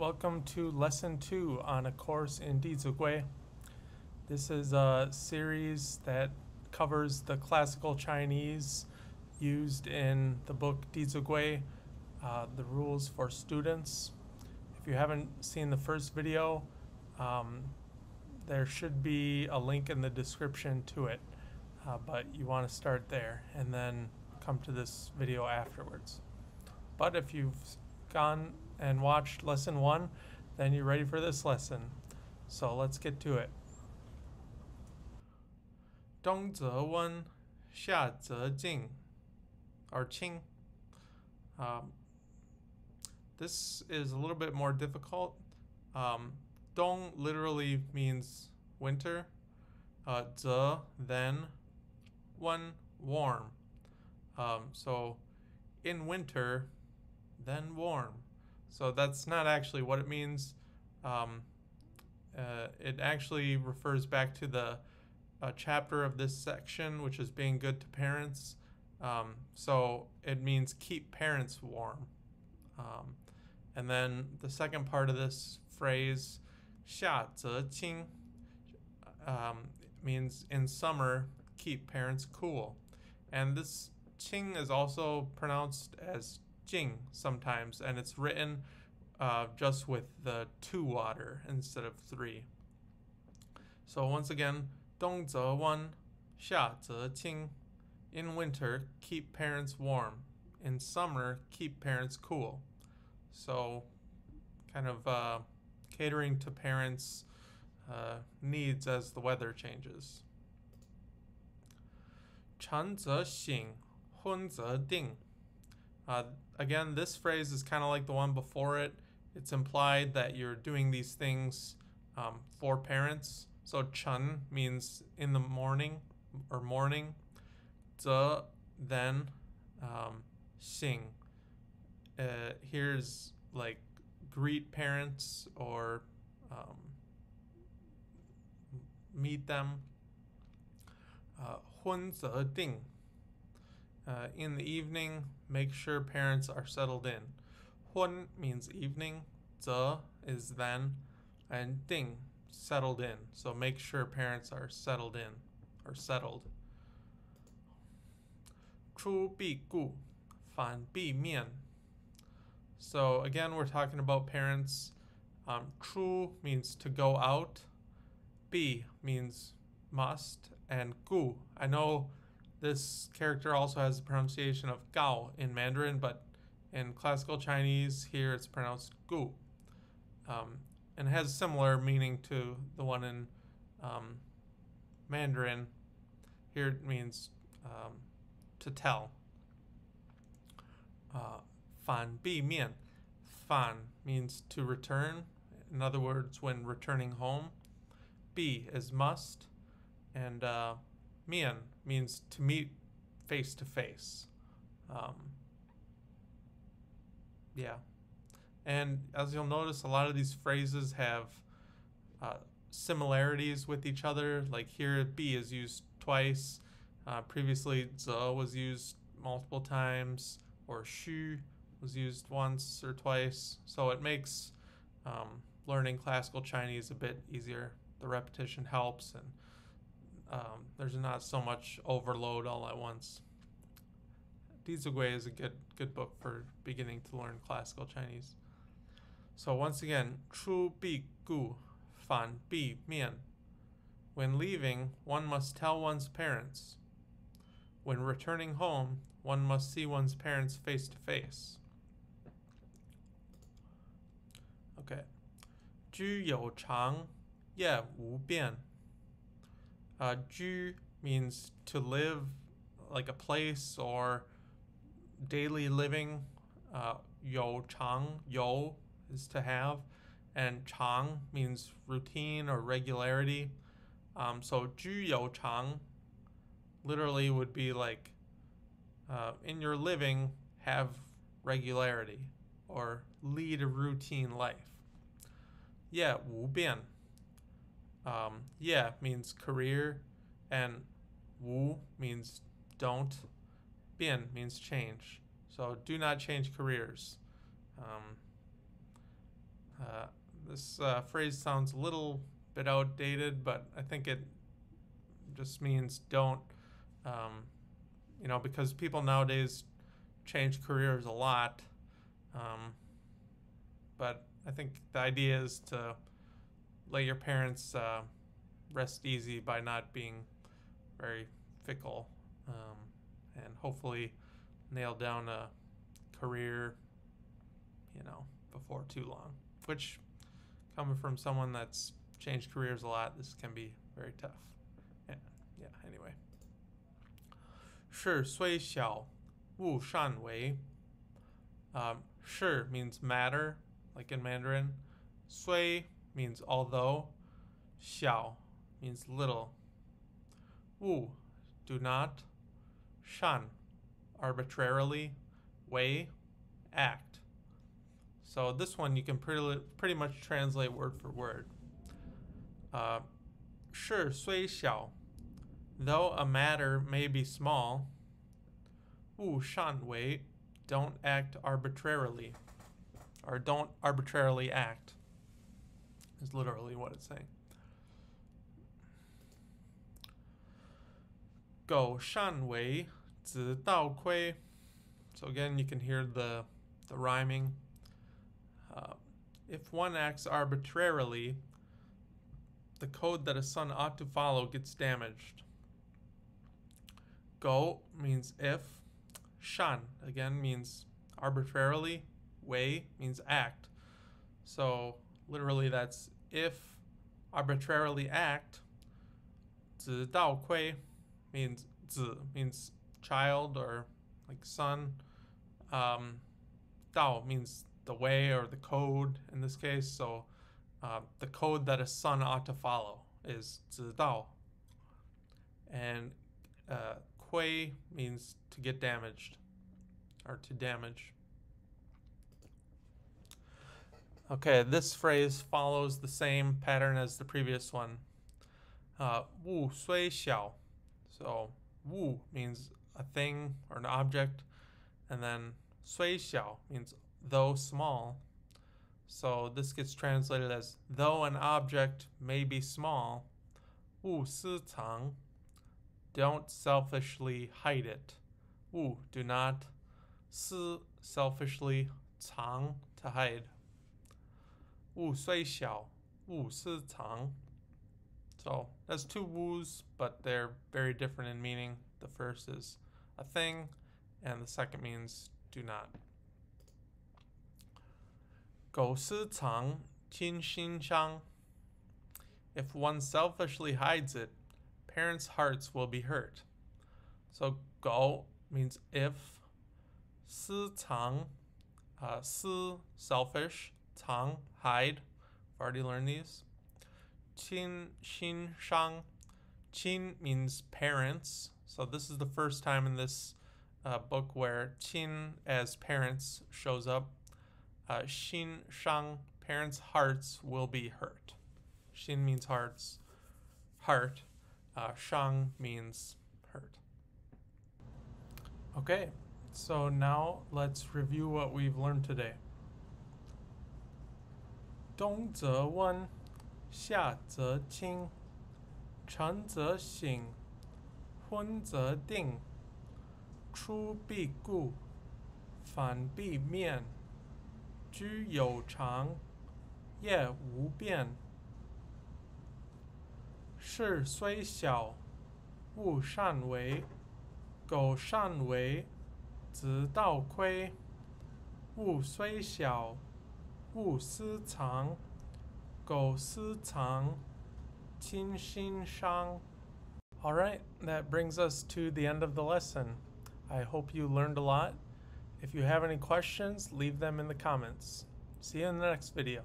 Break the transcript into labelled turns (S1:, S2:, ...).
S1: welcome to Lesson 2 on A Course in Dizugui. This is a series that covers the classical Chinese used in the book Dizugui, the rules for students. If you haven't seen the first video, there should be a link in the description to it, but you want to start there and then come to this video afterwards. But if you've gone and watched lesson 1, then you're ready for this lesson. So let's get to it. 东则温，下则静, or Qing. This is a little bit more difficult. Dong literally means winter. Ze, then. Wen, warm. So in winter, then warm. So that's not actually what it means. It actually refers back to the chapter of this section, which is being good to parents. So it means keep parents warm. And then the second part of this phrase, 下则清, means in summer, keep parents cool. And this Qing is also pronounced as Jing sometimes, and it's written just with the 2 water instead of 3. So once again, 东则温，下则清. In winter, keep parents warm. In summer, keep parents cool. So kind of catering to parents' needs as the weather changes. 晨则省，昏则定. Again, this phrase is kind of like the one before it. It's implied that you're doing these things for parents. So chen means in the morning or morning. Ze, then. Xing. Here's like greet parents or meet them. 昏则定. In the evening, make sure parents are settled in. 昏 means evening, 则 is then, and 定, settled in. So make sure parents are settled in, or settled. 出必顾，反必面. So again, we're talking about parents. 出 means to go out, 必 means must, and gu. I know this character also has the pronunciation of gao in Mandarin, but in classical Chinese, here it's pronounced gu. And has similar meaning to the one in Mandarin. Here it means to tell. 反必面. Fan means to return. In other words, when returning home. 必 is must. And mian means to meet face to face. Yeah. And as you'll notice, a lot of these phrases have similarities with each other. Like here, bi is used twice. Previously, ze was used multiple times, or xu was used once or twice. So it makes learning classical Chinese a bit easier. The repetition helps, and there's not so much overload all at once. Dizugui is a good book for beginning to learn classical Chinese. So once again, 出必顾，反必面. When leaving, one must tell one's parents. When returning home, one must see one's parents face to face. Okay. 居有常，业无变. 居 means to live, like a place or daily living. 有常, 有 is to have, and 常 means routine or regularity. So 居有常 literally would be like in your living, have regularity or lead a routine life. 业无变. Yeah means career, and wu means don't, bian means change. So do not change careers. This phrase sounds a little bit outdated, but I think it just means don't, because people nowadays change careers a lot. But I think the idea is to let your parents rest easy by not being very fickle, and hopefully nail down a career, before too long. Which, coming from someone that's changed careers a lot, this can be very tough. Yeah, anyway. 事虽小，勿擅为. 事 means matter, like in Mandarin. 虽 means although. 小 means little. 勿 do not. 擅 arbitrarily. 为 act. So this one you can pretty much translate word for word. 事虽小, though a matter may be small. 勿擅为, don't act arbitrarily, or don't arbitrarily act, is literally what it's saying. 苟擅为, 子道亏. So again, you can hear the rhyming. If one acts arbitrarily, the code that a son ought to follow gets damaged. 苟 means if. 擅 again means arbitrarily. 为 means act. So literally that's if arbitrarily act. 子道亏 means 子 means child or like son. Dao means the way or the code in this case. So the code that a son ought to follow is 子道. And 亏 means to get damaged or to damage. Okay, this phrase follows the same pattern as the previous one. 物虽小. So 物 means a thing or an object, and then 虽小 means though small. So this gets translated as though an object may be small. 勿私藏. Don't selfishly hide it. 勿 do not. 私 selfishly. 藏 to hide. 物虽小, 勿私藏. So that's two woos, but they're very different in meaning. The first is a thing, and the second means do not. 苟私藏, 亲心伤. If one selfishly hides it, parents' hearts will be hurt. So 苟 means if. 私藏, 私 selfish. 藏 hide. I've already learned these. 亲心伤. Qing means parents. So this is the first time in this book where qin as parents shows up. Xin shang, parents' hearts will be hurt. Xin means hearts, heart. Shang means hurt. Okay, so now let's review what we've learned today. 冬则温，夏则清，晨则省，昏则定。出必固，反必面。居有常，业无变。事虽小，勿擅为。苟擅为，子道亏。物虽小，勿私藏。苟私藏，亲心伤. Alright, that brings us to the end of the lesson. I hope you learned a lot. If you have any questions, leave them in the comments. See you in the next video.